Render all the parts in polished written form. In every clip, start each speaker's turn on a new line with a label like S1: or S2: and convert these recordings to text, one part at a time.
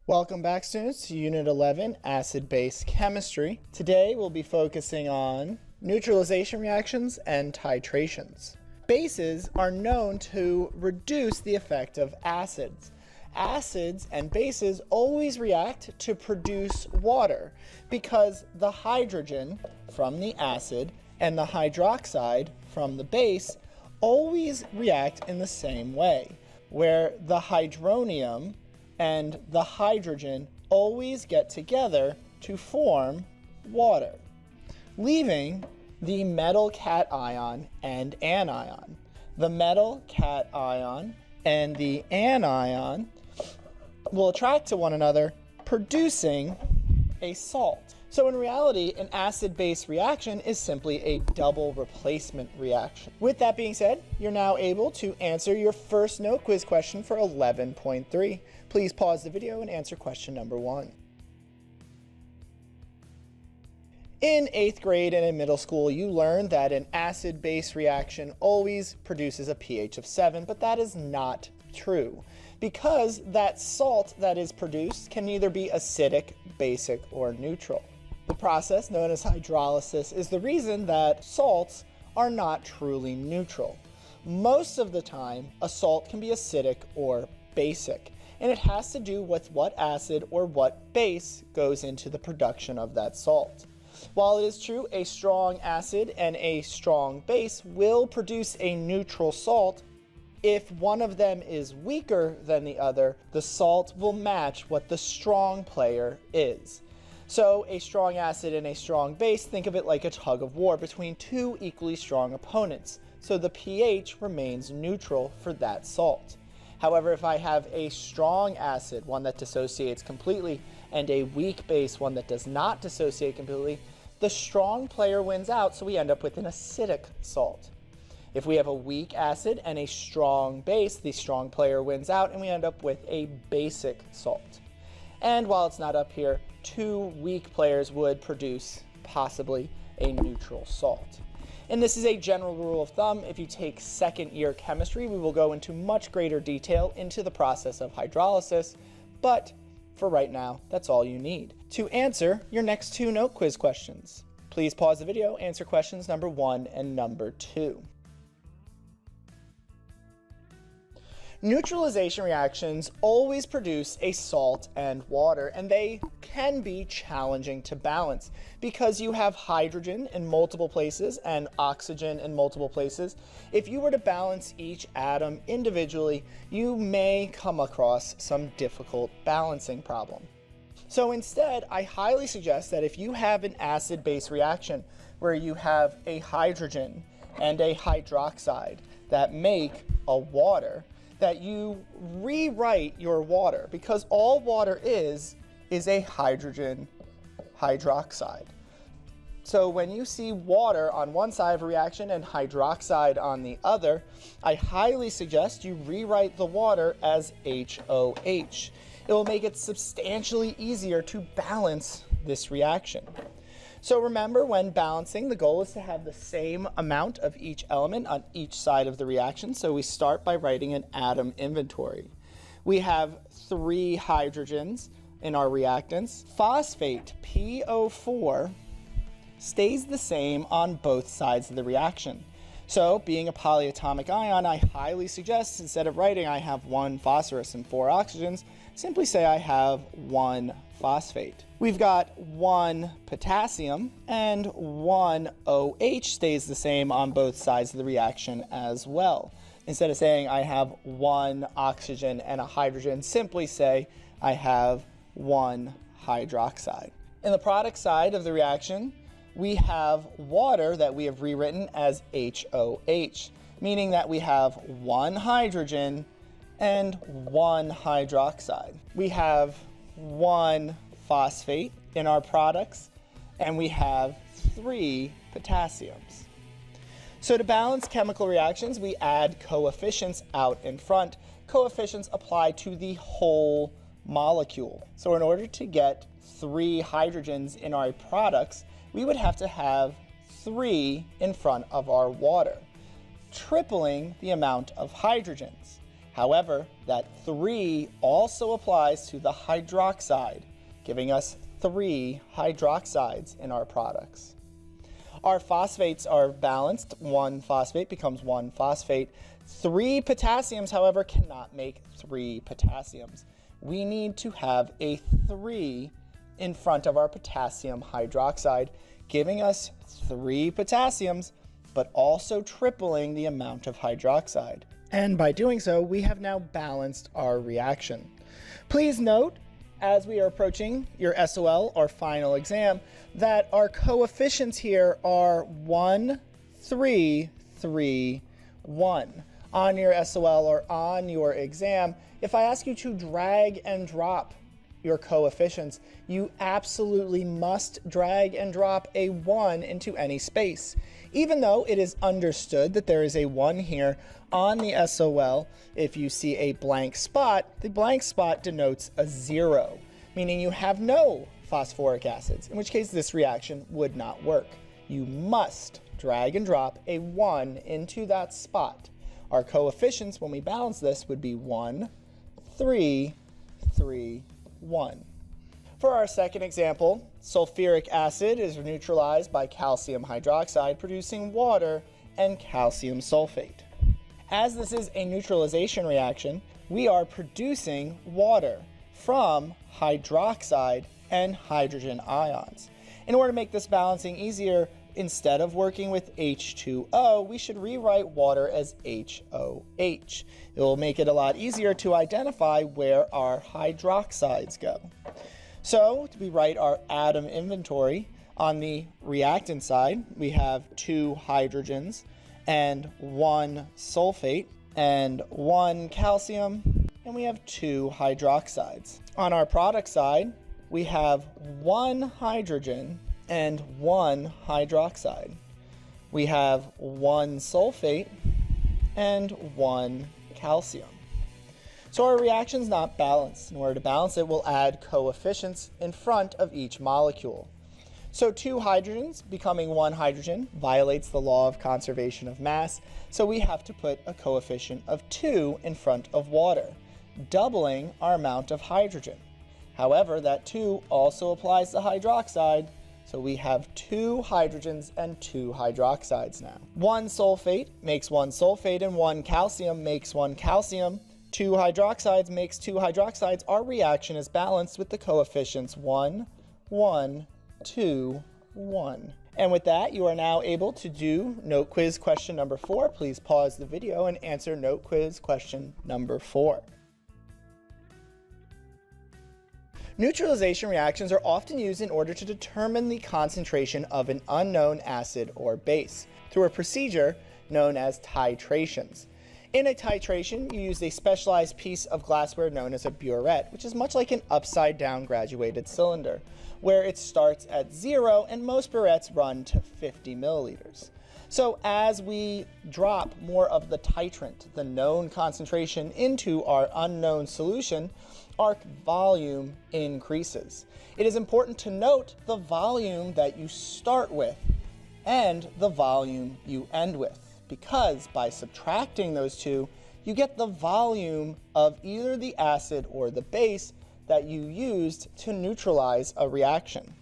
S1: Welcome back, students, to Unit 11, Acid-Base Chemistry. Today we'll be focusing on neutralization reactions and titrations. Bases are known to reduce the effect of acids. Acids and bases always react to produce water because the hydrogen from the acid and the hydroxide from the base always react in the same way, where the hydronium and the hydrogen always get together to form water, leaving the metal cation and anion. The metal cation and the anion will attract to one another, producing a salt. So in reality, an acid-base reaction is simply a double replacement reaction. With that being said, you're now able to answer your first note quiz question for 11.3. Please pause the video and answer question number 1. In 8th grade and in middle school, you learned that an acid-base reaction always produces a pH of 7, but that is not true, because that salt that is produced can either be acidic, basic, or neutral. The process known as hydrolysis is the reason that salts are not truly neutral. Most of the time, a salt can be acidic or basic, and it has to do with what acid or what base goes into the production of that salt. While it is true a strong acid and a strong base will produce a neutral salt, if one of them is weaker than the other, the salt will match what the strong player is. So a strong acid and a strong base, think of it like a tug of war between two equally strong opponents. So the pH remains neutral for that salt. However, if I have a strong acid, one that dissociates completely, and a weak base, one that does not dissociate completely, the strong player wins out, so we end up with an acidic salt. If we have a weak acid and a strong base, the strong player wins out, and we end up with a basic salt. And while it's not up here, two weak players would produce possibly a neutral salt. And this is a general rule of thumb. If you take second year chemistry, we will go into much greater detail into the process of hydrolysis, but for right now, that's all you need to answer your next two note quiz questions. Please pause the video, answer questions number 1 and number 2. Neutralization reactions always produce a salt and water, and they can be challenging to balance because you have hydrogen in multiple places and oxygen in multiple places. If you were to balance each atom individually, you may come across some difficult balancing problem. So instead, I highly suggest that if you have an acid-base reaction where you have a hydrogen and a hydroxide that make a water, that you rewrite your water, because all water is a hydrogen hydroxide. So when you see water on one side of a reaction and hydroxide on the other, I highly suggest you rewrite the water as HOH. It will make it substantially easier to balance this reaction. So remember, when balancing, the goal is to have the same amount of each element on each side of the reaction. So we start by writing an atom inventory. We have 3 hydrogens in our reactants. Phosphate, PO4, stays the same on both sides of the reaction. So being a polyatomic ion, I highly suggest, instead of writing I have 1 phosphorus and 4 oxygens, simply say I have 1 phosphate. We've got 1 potassium, and 1 OH stays the same on both sides of the reaction as well. Instead of saying I have 1 oxygen and a hydrogen, simply say I have 1 hydroxide. In the product side of the reaction, we have water that we have rewritten as HOH, meaning that we have 1 hydrogen and 1 hydroxide. We have 1 phosphate in our products, and we have 3 potassiums. So to balance chemical reactions, we add coefficients out in front. Coefficients apply to the whole molecule. So in order to get 3 hydrogens in our products, we would have to have 3 in front of our water, tripling the amount of hydrogens. However, that 3 also applies to the hydroxide, giving us 3 hydroxides in our products. Our phosphates are balanced. 1 phosphate becomes 1 phosphate. 3 potassiums, however, cannot make 3 potassiums. We need to have a 3 in front of our potassium hydroxide, giving us 3 potassiums, but also tripling the amount of hydroxide. And by doing so, we have now balanced our reaction. Please note, as we are approaching your SOL, or final exam, that our coefficients here are 1, 3, 3, 1. On your SOL or on your exam, if I ask you to drag and drop your coefficients, you absolutely must drag and drop a 1 into any space. Even though it is understood that there is a 1 here on the SOL, if you see a blank spot, the blank spot denotes a 0, meaning you have no phosphoric acids, in which case this reaction would not work. You must drag and drop a 1 into that spot. Our coefficients, when we balance this, would be 1, 3, 3, 1. For our second example, sulfuric acid is neutralized by calcium hydroxide, producing water and calcium sulfate. As this is a neutralization reaction, we are producing water from hydroxide and hydrogen ions. In order to make this balancing easier, instead of working with H2O, we should rewrite water as HOH. It will make it a lot easier to identify where our hydroxides go. So, we write our atom inventory. On the reactant side, we have 2 hydrogens and 1 sulfate and 1 calcium, and we have 2 hydroxides. On our product side, we have 1 hydrogen and 1 hydroxide. We have 1 sulfate and 1 calcium. So our reaction is not balanced. In order to balance it, we'll add coefficients in front of each molecule. So 2 hydrogens becoming 1 hydrogen violates the law of conservation of mass, so we have to put a coefficient of 2 in front of water, doubling our amount of hydrogen. However, that 2 also applies to hydroxide, so we have 2 hydrogens and 2 hydroxides now. 1 sulfate makes 1 sulfate and 1 calcium makes 1 calcium. 2 hydroxides makes 2 hydroxides. Our reaction is balanced with the coefficients 1, 1, 2, 1. And with that, you are now able to do note quiz question number 4. Please pause the video and answer note quiz question number 4. Neutralization reactions are often used in order to determine the concentration of an unknown acid or base through a procedure known as titrations. In a titration, you use a specialized piece of glassware known as a burette, which is much like an upside-down graduated cylinder, where it starts at 0 and most burettes run to 50 milliliters. So as we drop more of the titrant, the known concentration, into our unknown solution, our volume increases. It is important to note the volume that you start with and the volume you end with, because by subtracting those two, you get the volume of either the acid or the base that you used to neutralize a reaction.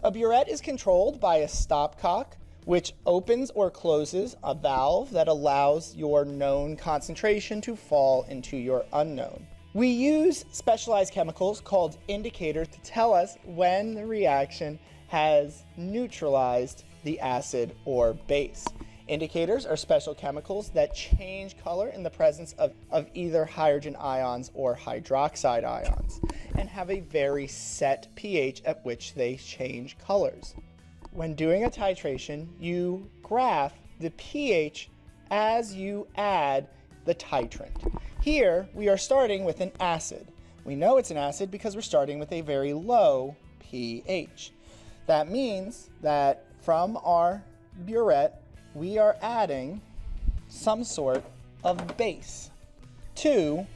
S1: A burette is controlled by a stopcock, which opens or closes a valve that allows your known concentration to fall into your unknown. We use specialized chemicals called indicators to tell us when the reaction has neutralized the acid or base. Indicators are special chemicals that change color in the presence of either hydrogen ions or hydroxide ions and have a very set pH at which they change colors. When doing a titration, you graph the pH as you add the titrant. Here, we are starting with an acid. We know it's an acid because we're starting with a very low pH. That means that from our burette, we are adding some sort of base to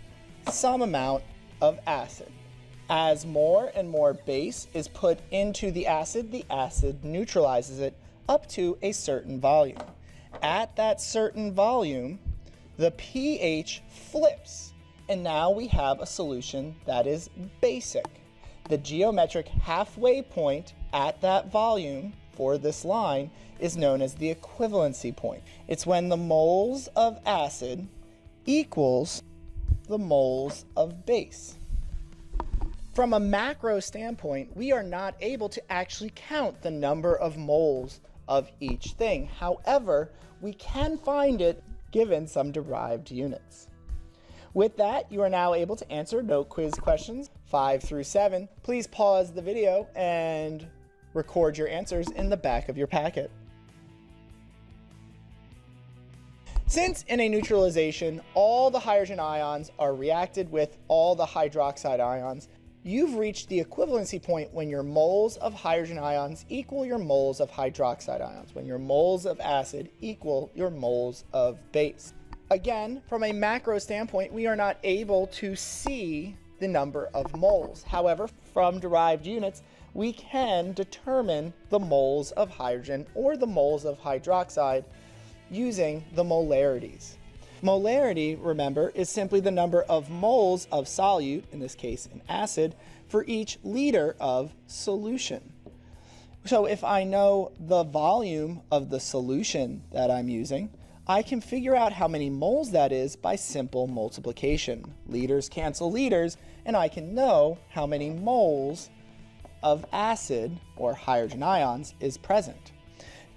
S1: some amount of acid. As more and more base is put into the acid neutralizes it up to a certain volume. At that certain volume, the pH flips And now we have a solution that is basic. The geometric halfway point at that volume for this line is known as the equivalency point. It's when the moles of acid equals the moles of base. From a macro standpoint, we are not able to actually count the number of moles of each thing. However, we can find it given some derived units. With that, you are now able to answer note quiz questions 5 through 7. Please pause the video and record your answers in the back of your packet. Since in a neutralization, all the hydrogen ions are reacted with all the hydroxide ions, you've reached the equivalency point when your moles of hydrogen ions equal your moles of hydroxide ions, when your moles of acid equal your moles of base. Again, from a macro standpoint, we are not able to see the number of moles. However, from derived units, we can determine the moles of hydrogen or the moles of hydroxide using the molarities. Molarity, remember, is simply the number of moles of solute, in this case an acid, for each liter of solution. So if I know the volume of the solution that I'm using, I can figure out how many moles that is by simple multiplication. Liters cancel liters, and I can know how many moles of acid, or hydrogen ions, is present.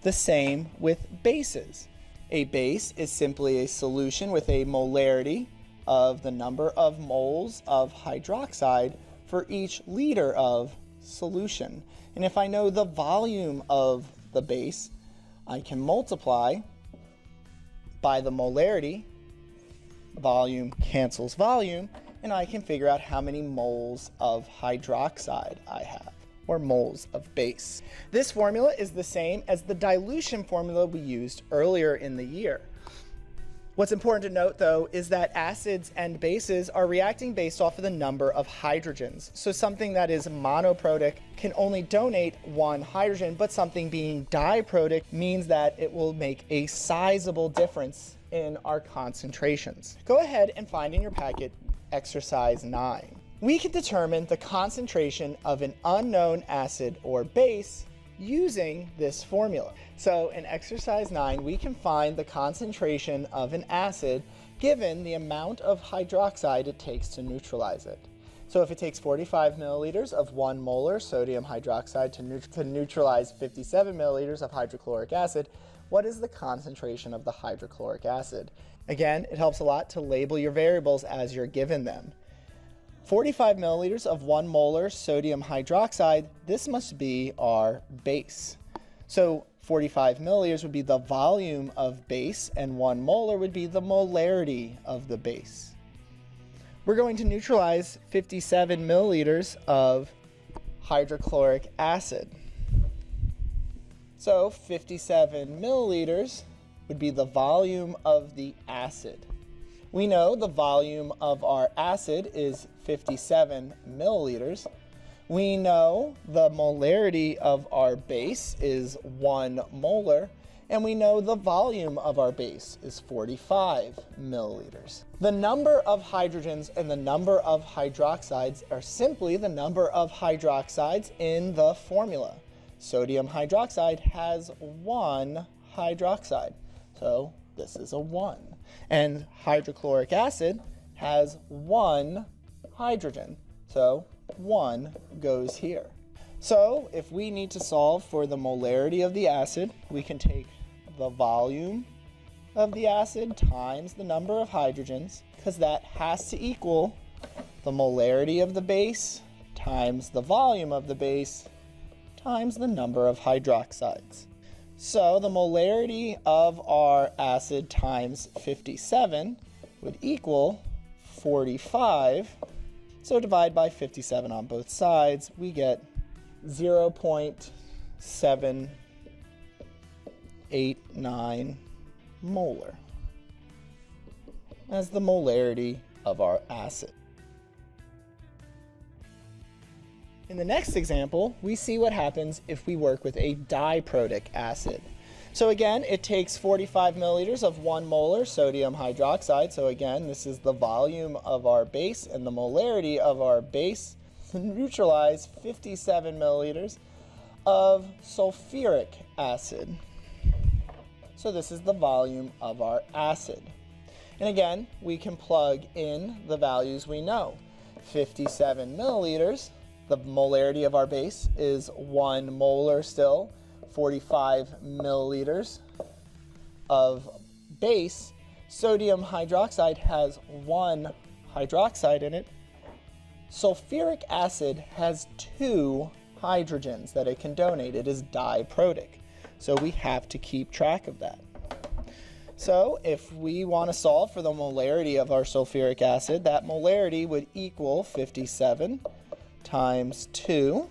S1: The same with bases. A base is simply a solution with a molarity of the number of moles of hydroxide for each liter of solution. And if I know the volume of the base, I can multiply by the molarity, volume cancels volume, and I can figure out how many moles of hydroxide I have, or moles of base. This formula is the same as the dilution formula we used earlier in the year. What's important to note, though, is that acids and bases are reacting based off of the number of hydrogens. So something that is monoprotic can only donate one hydrogen, but something being diprotic means that it will make a sizable difference in our concentrations. Go ahead and find in your packet exercise 9. We can determine the concentration of an unknown acid or base using this formula. So in exercise 9, we can find the concentration of an acid given the amount of hydroxide it takes to neutralize it. So if it takes 45 milliliters of 1 molar sodium hydroxide to neutralize 57 milliliters of hydrochloric acid, what is the concentration of the hydrochloric acid? Again, it helps a lot to label your variables as you're given them. 45 milliliters of 1 molar sodium hydroxide, this must be our base. So 45 milliliters would be the volume of base, and 1 molar would be the molarity of the base. We're going to neutralize 57 milliliters of hydrochloric acid. So 57 milliliters would be the volume of the acid. We know the volume of our acid is 57 milliliters. We know the molarity of our base is 1 molar, and we know the volume of our base is 45 milliliters. The number of hydrogens and the number of hydroxides are simply the number of hydroxides in the formula. Sodium hydroxide has 1 hydroxide, so this is a 1. And hydrochloric acid has 1 hydrogen, so 1 goes here. So if we need to solve for the molarity of the acid, we can take the volume of the acid times the number of hydrogens, because that has to equal the molarity of the base times the volume of the base times the number of hydroxides. So the molarity of our acid times 57 would equal 45. So divide by 57 on both sides, we get 0.789 molar as the molarity of our acid. In the next example, we see what happens if we work with a diprotic acid. So again, it takes 45 milliliters of 1 molar sodium hydroxide. So again, this is the volume of our base, and the molarity of our base neutralize 57 milliliters of sulfuric acid. So this is the volume of our acid. And again, we can plug in the values we know. 57 milliliters, the molarity of our base is 1 molar still. 45 milliliters of base. Sodium hydroxide has 1 hydroxide in it. Sulfuric acid has 2 hydrogens that it can donate. It is diprotic. So we have to keep track of that. So if we want to solve for the molarity of our sulfuric acid, that molarity would equal 57 times 2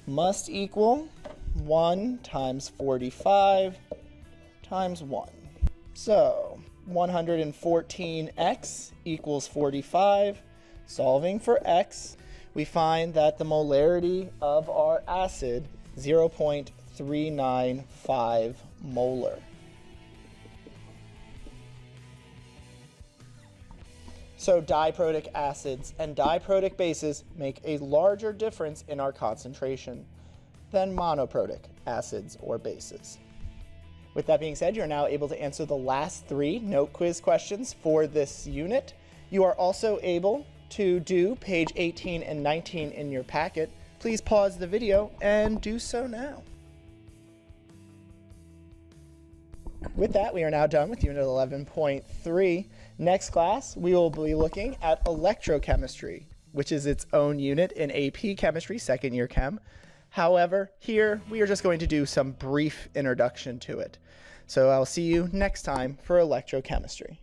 S1: must equal 1 times 45 times 1. So 114x equals 45. Solving for x, we find that the molarity of our acid 0.395 molar. So diprotic acids and diprotic bases make a larger difference in our concentration than monoprotic acids or bases. With that being said, you're now able to answer the last 3 note quiz questions for this unit. You are also able to do page 18 and 19 in your packet. Please pause the video and do so now. With that, we are now done with Unit 11.3. Next class, we will be looking at electrochemistry, which is its own unit in AP Chemistry, second year chem. However, here we are just going to do some brief introduction to it. So I'll see you next time for electrochemistry.